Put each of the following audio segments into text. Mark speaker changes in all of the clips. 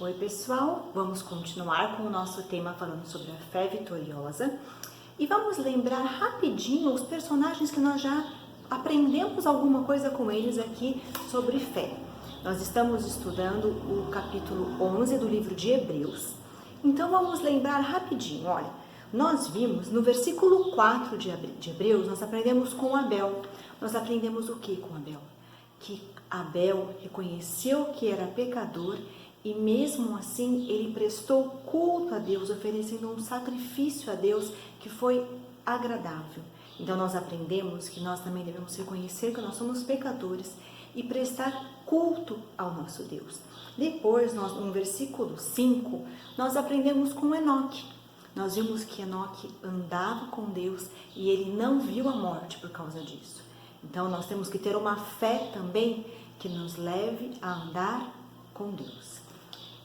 Speaker 1: Oi pessoal, vamos continuar com o nosso tema falando sobre a fé vitoriosa e vamos lembrar rapidinho os personagens que nós já aprendemos alguma coisa com eles aqui sobre fé. Nós estamos estudando o capítulo 11 do livro de Hebreus, então vamos lembrar rapidinho. Olha, nós vimos no versículo 4 de Hebreus, nós aprendemos com Abel. Nós aprendemos o que com Abel? Que Abel reconheceu que era pecador e mesmo assim ele prestou culto a Deus, oferecendo um sacrifício a Deus que foi agradável. Então nós aprendemos que nós também devemos reconhecer que nós somos pecadores e prestar culto ao nosso Deus. Depois, no versículo 5, nós aprendemos com Enoque. Nós vimos que Enoque andava com Deus e ele não viu a morte por causa disso. Então nós temos que ter uma fé também que nos leve a andar com Deus.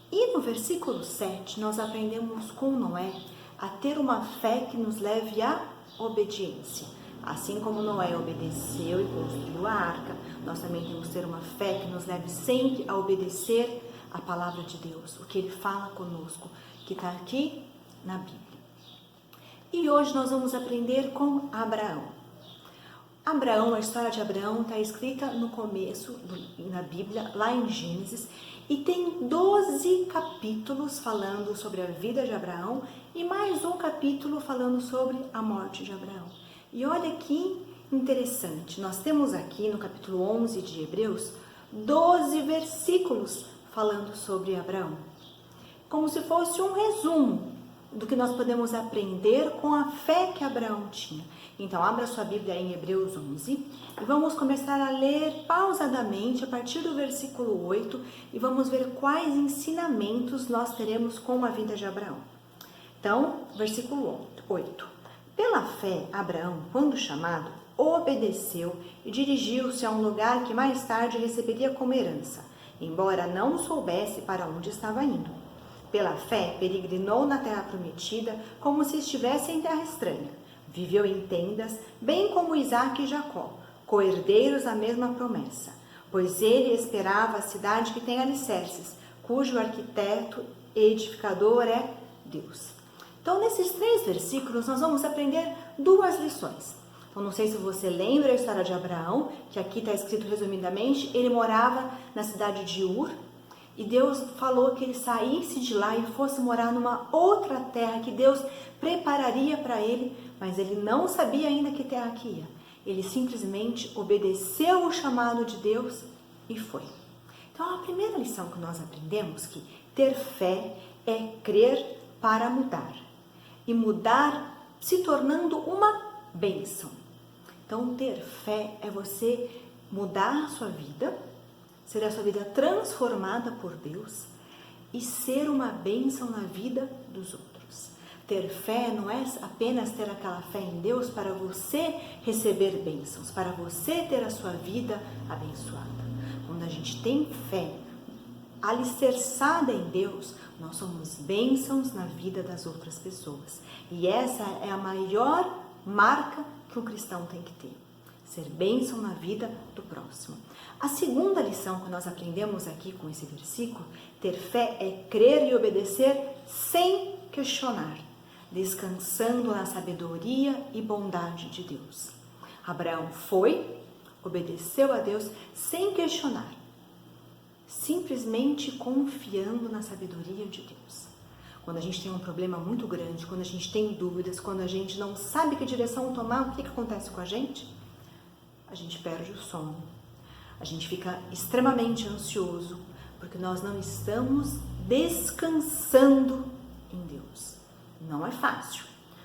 Speaker 1: E no versículo 7, nós aprendemos com Noé a ter uma fé que nos leve à obediência. Assim como Noé obedeceu e construiu a arca, nós também temos que ter uma fé que nos leve sempre a obedecer a palavra de Deus, o que Ele fala conosco, que está aqui na Bíblia. E hoje nós vamos aprender com Abraão. Abraão, a história de Abraão está escrita no começo na Bíblia, lá em Gênesis, e tem 12 capítulos falando sobre a vida de Abraão e mais um capítulo falando sobre a morte de Abraão. E olha que interessante, nós temos aqui no capítulo 11 de Hebreus 12 versículos falando sobre Abraão, como se fosse um resumo do que nós podemos aprender com a fé que Abraão tinha. Então, abra sua Bíblia em Hebreus 11 e vamos começar a ler pausadamente a partir do versículo 8 e vamos ver quais ensinamentos nós teremos com a vida de Abraão. Então, versículo 8. Pela fé, Abraão, quando chamado, obedeceu e dirigiu-se a um lugar que mais tarde receberia como herança, embora não soubesse para onde estava indo. Pela fé, peregrinou na terra prometida como se estivesse em terra estranha. Viveu em tendas, bem como Isaque e Jacó, co-herdeiros da mesma promessa, pois ele esperava a cidade que tem alicerces, cujo arquiteto e edificador é Deus. Então, nesses 3 versículos, nós vamos aprender 2 lições. Então, não sei se você lembra a história de Abraão, que aqui está escrito resumidamente, ele morava na cidade de Ur, e Deus falou que ele saísse de lá e fosse morar numa outra terra que Deus prepararia para ele, mas ele não sabia ainda que terra que ia. Ele simplesmente obedeceu o chamado de Deus e foi. Então, a primeira lição que nós aprendemos é que ter fé é crer para mudar. E mudar se tornando uma bênção. Então, ter fé é você mudar a sua vida, ser a sua vida transformada por Deus e ser uma bênção na vida dos outros. Ter fé não é apenas ter aquela fé em Deus para você receber bênçãos, para você ter a sua vida abençoada. Quando a gente tem fé alicerçada em Deus, nós somos bênçãos na vida das outras pessoas. E essa é a maior marca que um cristão tem que ter. Ser bênção na vida do próximo. A segunda lição que nós aprendemos aqui com esse versículo, ter fé é crer e obedecer sem questionar, descansando na sabedoria e bondade de Deus. Abraão foi, obedeceu a Deus sem questionar, simplesmente confiando na sabedoria de Deus. Quando a gente tem um problema muito grande, quando a gente tem dúvidas, quando a gente não sabe que direção tomar, o que acontece com a gente? A gente perde o sono, a gente fica extremamente ansioso, porque nós não estamos descansando em Deus. Não é fácil,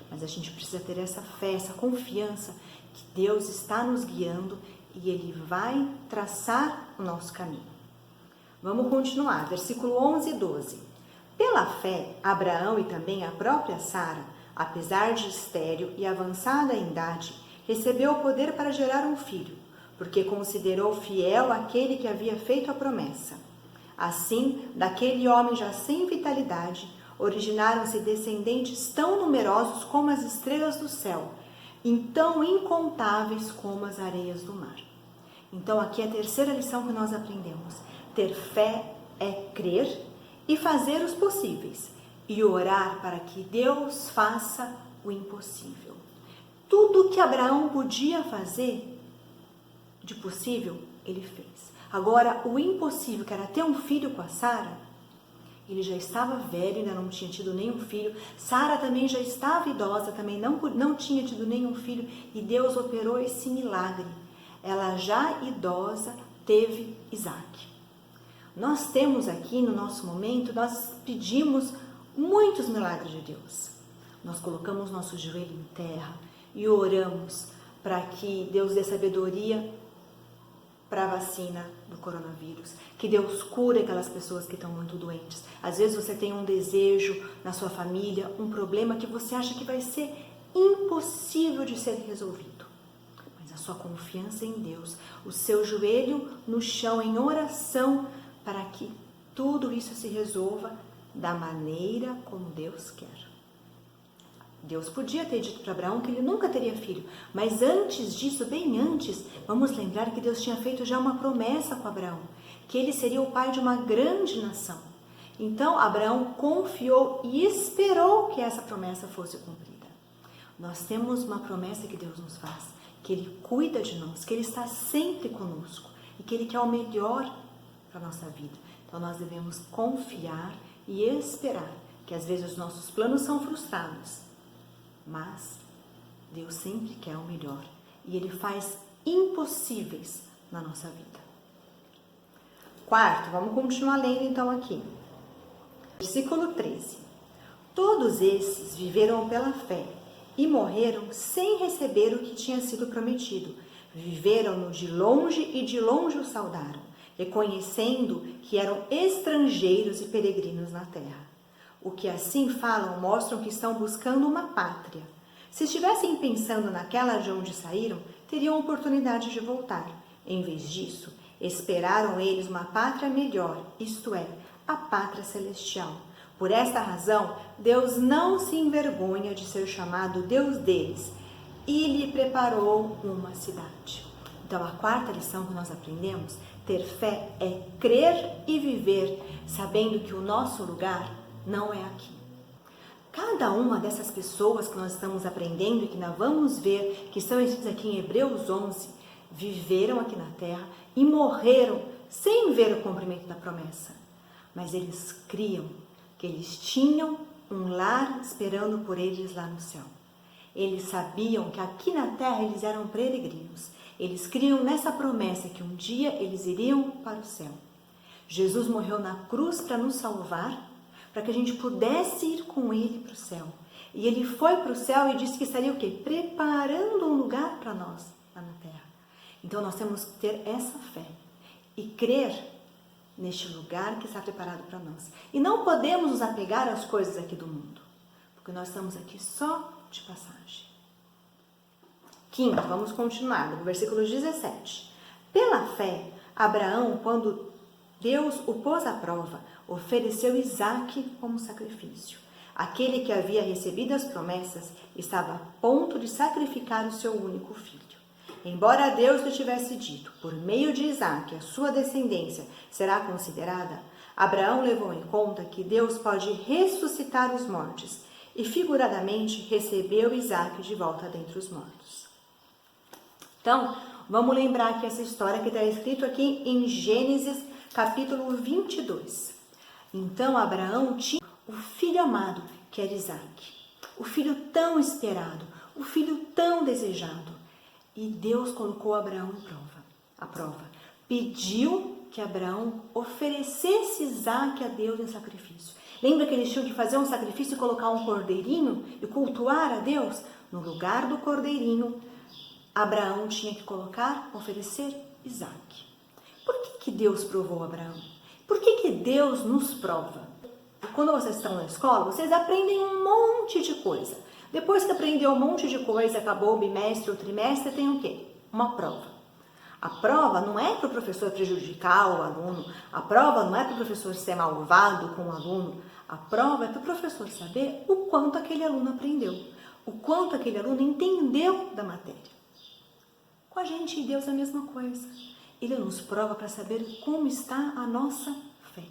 Speaker 1: mas a gente precisa ter essa fé, essa confiança que Deus está nos guiando e Ele vai traçar o nosso caminho. Vamos continuar, versículo 11 e 12. Pela fé, Abraão e também a própria Sara, apesar de estéril e avançada em idade, recebeu o poder para gerar um filho, porque considerou fiel aquele que havia feito a promessa. Assim, daquele homem já sem vitalidade, originaram-se descendentes tão numerosos como as estrelas do céu, e tão incontáveis como as areias do mar. Então, aqui é a terceira lição que nós aprendemos. Ter fé é crer e fazer os possíveis e orar para que Deus faça o impossível. Tudo que Abraão podia fazer de possível, ele fez. Agora, o impossível, que era ter um filho com a Sara, ele já estava velho, ainda não tinha tido nenhum filho. Sara também já estava idosa, também não tinha tido nenhum filho. E Deus operou esse milagre. Ela já idosa teve Isaac. Nós temos aqui no nosso momento, nós pedimos muitos milagres de Deus. Nós colocamos nosso joelho em terra e oramos para que Deus dê sabedoria para a vacina do coronavírus, que Deus cure aquelas pessoas que estão muito doentes. Às vezes você tem um desejo na sua família, um problema que você acha que vai ser impossível de ser resolvido. Mas a sua confiança em Deus, o seu joelho no chão em oração para que tudo isso se resolva da maneira como Deus quer. Deus podia ter dito para Abraão que ele nunca teria filho, mas antes disso, bem antes, vamos lembrar que Deus tinha feito já uma promessa com Abraão, que ele seria o pai de uma grande nação. Então, Abraão confiou e esperou que essa promessa fosse cumprida. Nós temos uma promessa que Deus nos faz, que Ele cuida de nós, que Ele está sempre conosco e que Ele quer o melhor para a nossa vida. Então, nós devemos confiar e esperar, que às vezes os nossos planos são frustrados, mas Deus sempre quer o melhor e Ele faz impossíveis na nossa vida. Quarto, vamos continuar lendo então aqui. Versículo 13. Todos esses viveram pela fé e morreram sem receber o que tinha sido prometido. Viveram-no de longe e de longe o saudaram, reconhecendo que eram estrangeiros e peregrinos na terra. O que assim falam mostram que estão buscando uma pátria. Se estivessem pensando naquela de onde saíram, teriam oportunidade de voltar. Em vez disso, esperaram eles uma pátria melhor, isto é, a pátria celestial. Por esta razão, Deus não se envergonha de ser chamado Deus deles e lhe preparou uma cidade. Então, a quarta lição que nós aprendemos, ter fé é crer e viver, sabendo que o nosso lugar não é aqui. Cada uma dessas pessoas que nós estamos aprendendo e que nós vamos ver, que são escritas aqui em Hebreus 11, viveram aqui na terra e morreram sem ver o cumprimento da promessa. Mas eles criam que eles tinham um lar esperando por eles lá no céu. Eles sabiam que aqui na terra eles eram peregrinos. Eles criam nessa promessa que um dia eles iriam para o céu. Jesus morreu na cruz para nos salvar, para que a gente pudesse ir com Ele para o céu. E Ele foi para o céu e disse que estaria o quê? Preparando um lugar para nós lá na terra. Então nós temos que ter essa fé e crer neste lugar que está preparado para nós. E não podemos nos apegar às coisas aqui do mundo, porque nós estamos aqui só de passagem. Quinto, vamos continuar, no versículo 17. Pela fé, Abraão, quando Deus o pôs à prova, ofereceu Isaque como sacrifício. Aquele que havia recebido as promessas estava a ponto de sacrificar o seu único filho. Embora Deus lhe tivesse dito, por meio de Isaque, a sua descendência será considerada, Abraão levou em conta que Deus pode ressuscitar os mortos e, figuradamente, recebeu Isaque de volta dentre os mortos. Então, vamos lembrar que essa história que está escrito aqui em Gênesis, capítulo 22. Então, Abraão tinha o filho amado, que era Isaque. O filho tão esperado, o filho tão desejado. E Deus colocou Abraão à prova. Pediu que Abraão oferecesse Isaque a Deus em sacrifício. Lembra que eles tinham que fazer um sacrifício e colocar um cordeirinho e cultuar a Deus? No lugar do cordeirinho, Abraão tinha que oferecer Isaque. Por que Deus provou Abraão? Por que Deus nos prova? Quando vocês estão na escola, vocês aprendem um monte de coisa. Depois que aprendeu um monte de coisa, acabou o bimestre ou trimestre, tem o quê? Uma prova. A prova não é para o professor prejudicar o aluno, a prova não é para o professor ser malvado com o aluno, a prova é para o professor saber o quanto aquele aluno aprendeu, o quanto aquele aluno entendeu da matéria. Com a gente e Deus é a mesma coisa. Ele nos prova para saber como está a nossa fé.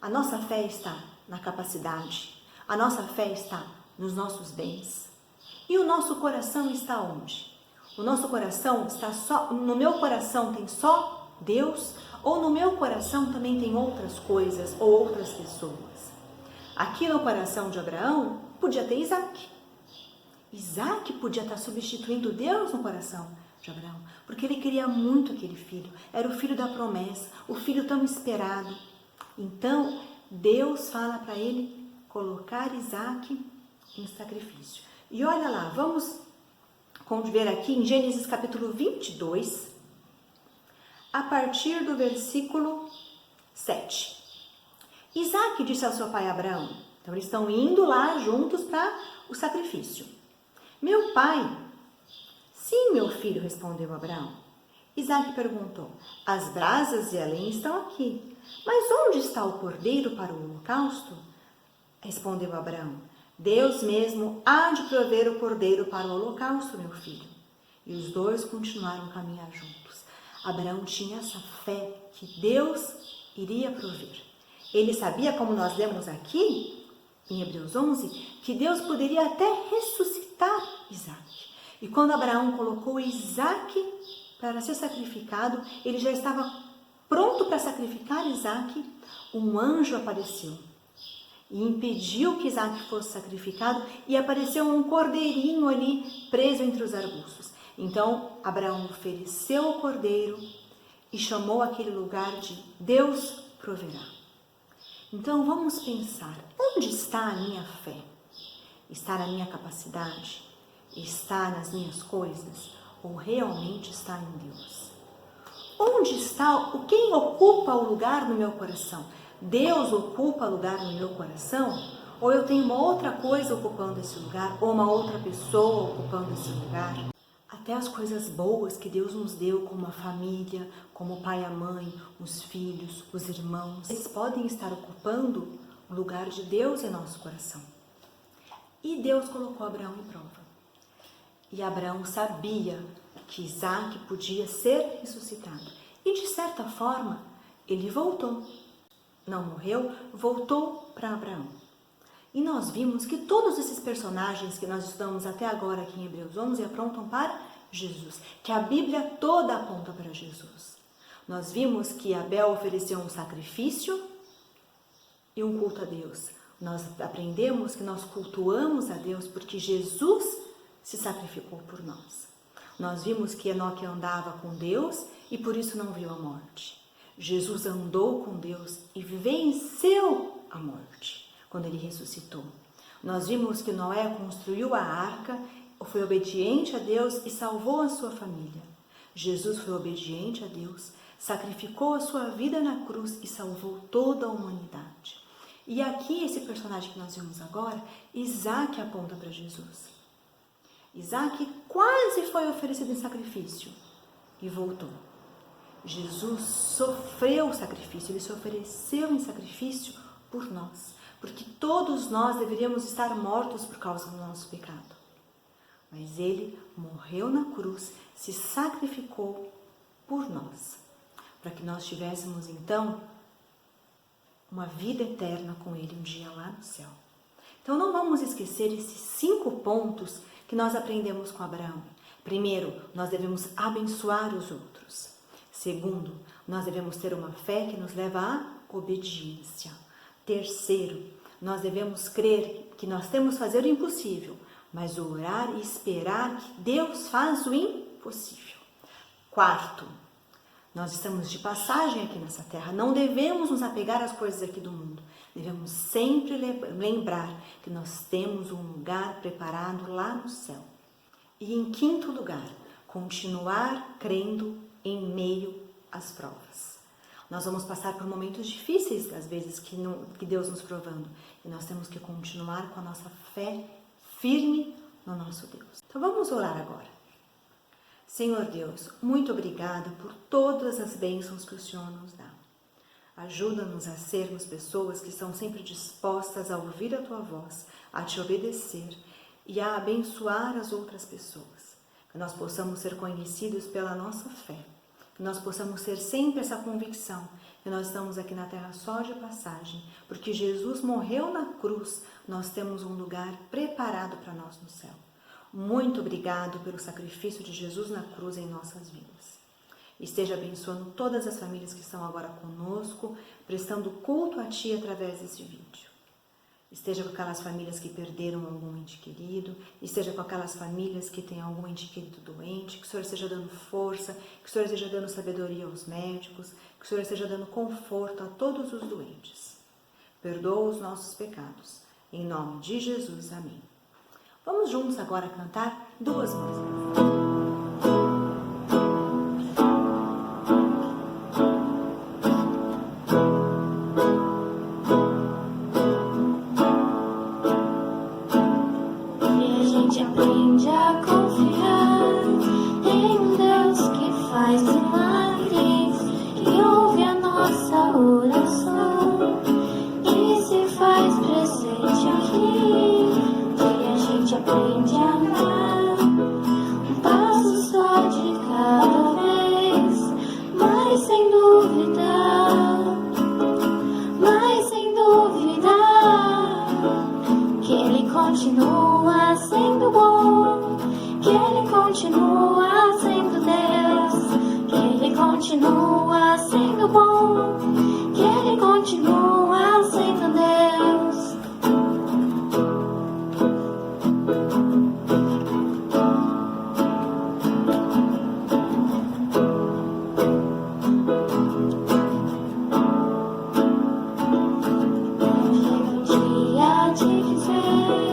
Speaker 1: A nossa fé está na capacidade, a nossa fé está nos nossos bens. E o nosso coração está onde? O nosso coração está só, no meu coração tem só Deus, ou no meu coração também tem outras coisas ou outras pessoas? Aqui no coração de Abraão podia ter Isaac. Isaac podia estar substituindo Deus no coração de Abraão, porque ele queria muito aquele filho, era o filho da promessa, o filho tão esperado. Então, Deus fala para ele colocar Isaac em sacrifício. E olha lá, vamos ver aqui em Gênesis capítulo 22, a partir do versículo 7. Isaac disse ao seu pai Abraão, então eles estão indo lá juntos para o sacrifício. Meu pai, sim, meu filho, respondeu Abraão. Isaac perguntou, as brasas e a lenha estão aqui, mas onde está o cordeiro para o holocausto? Respondeu Abraão, Deus mesmo há de prover o cordeiro para o holocausto, meu filho. E os dois continuaram a caminhar juntos. Abraão tinha essa fé que Deus iria prover. Ele sabia, como nós lemos aqui, em Hebreus 11, que Deus poderia até ressuscitar Isaac. E quando Abraão colocou Isaac para ser sacrificado, ele já estava pronto para sacrificar Isaac, um anjo apareceu e impediu que Isaac fosse sacrificado, e apareceu um cordeirinho ali preso entre os arbustos. Então Abraão ofereceu o cordeiro e chamou aquele lugar de Deus proverá. Então vamos pensar, onde está a minha fé? Está na minha capacidade? Está nas minhas coisas? Ou realmente está em Deus? Onde está, quem ocupa o lugar no meu coração? Deus ocupa lugar no meu coração? Ou eu tenho uma outra coisa ocupando esse lugar? Ou uma outra pessoa ocupando esse lugar? Até as coisas boas que Deus nos deu, como a família, como o pai e a mãe, os filhos, os irmãos, eles podem estar ocupando o lugar de Deus em nosso coração. E Deus colocou Abraão em prova. E Abraão sabia que Isaac podia ser ressuscitado. E de certa forma, ele voltou. Não morreu, voltou para Abraão. E nós vimos que todos esses personagens que nós estudamos até agora aqui em Hebreus 11 apontam para Jesus, que a Bíblia toda aponta para Jesus. Nós vimos que Abel ofereceu um sacrifício e um culto a Deus. Nós aprendemos que nós cultuamos a Deus porque Jesus se sacrificou por nós. Nós vimos que Enoque andava com Deus e por isso não viu a morte. Jesus andou com Deus e venceu a morte quando ele ressuscitou. Nós vimos que Noé construiu a arca, foi obediente a Deus e salvou a sua família. Jesus foi obediente a Deus, sacrificou a sua vida na cruz e salvou toda a humanidade. E aqui esse personagem que nós vimos agora, Isaac, aponta para Jesus. Isaac quase foi oferecido em sacrifício e voltou. Jesus sofreu o sacrifício, ele se ofereceu em sacrifício por nós, porque todos nós deveríamos estar mortos por causa do nosso pecado. Mas ele morreu na cruz, se sacrificou por nós, para que nós tivéssemos então uma vida eterna com ele um dia lá no céu. Então não vamos esquecer esses 5 pontos que nós aprendemos com Abraão. Primeiro, nós devemos abençoar os outros. Segundo, nós devemos ter uma fé que nos leva à obediência. Terceiro, nós devemos crer que nós temos que fazer o impossível, mas orar e esperar que Deus faz o impossível. Quarto, nós estamos de passagem aqui nessa terra, não devemos nos apegar às coisas aqui do mundo. Devemos sempre lembrar que nós temos um lugar preparado lá no céu. E em quinto lugar, continuar crendo em meio às provas. Nós vamos passar por momentos difíceis, às vezes, que Deus nos provando. E nós temos que continuar com a nossa fé firme no nosso Deus. Então vamos orar agora. Senhor Deus, muito obrigada por todas as bênçãos que o Senhor nos dá. Ajuda-nos a sermos pessoas que estão sempre dispostas a ouvir a Tua voz, a Te obedecer e a abençoar as outras pessoas. Que nós possamos ser conhecidos pela nossa fé. Que nós possamos ter sempre essa convicção que nós estamos aqui na terra só de passagem, porque Jesus morreu na cruz, nós temos um lugar preparado para nós no céu. Muito obrigado pelo sacrifício de Jesus na cruz em nossas vidas. Esteja abençoando todas as famílias que estão agora conosco, prestando culto a Ti através desse vídeo. Esteja com aquelas famílias que perderam algum ente querido, esteja com aquelas famílias que têm algum ente querido doente, que o Senhor esteja dando força, que o Senhor esteja dando sabedoria aos médicos, que o Senhor esteja dando conforto a todos os doentes. Perdoa os nossos pecados. Em nome de Jesus, amém. Vamos juntos agora cantar 2 músicas.
Speaker 2: Aprende a confiar em um Deus que faz milagres, que ouve a nossa oração e se faz presente aqui. E a gente aprende a amar um passo só de cada vez, mas sem dúvida, que Ele continua sendo bom, que Ele continua sendo Deus, que Ele continua sendo bom, que Ele continua sendo Deus. Chega o dia de viver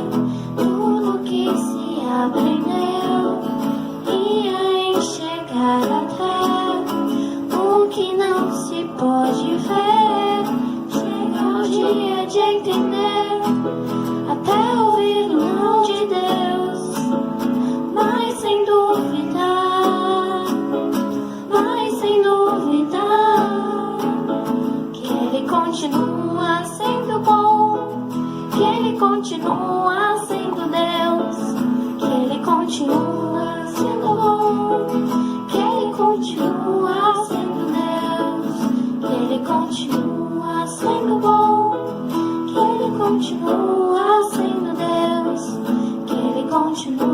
Speaker 2: tudo que se aprendeu e a enxergar até o que não se pode ver. Chega o dia de entender até ouvir o não de Deus, mas sem dúvida, que Ele continua sendo bom, que Ele continua sendo Deus, que Ele continua sendo bom, que Ele continua sendo Deus, que Ele continua sendo bom, que Ele continua sendo Deus, que Ele continua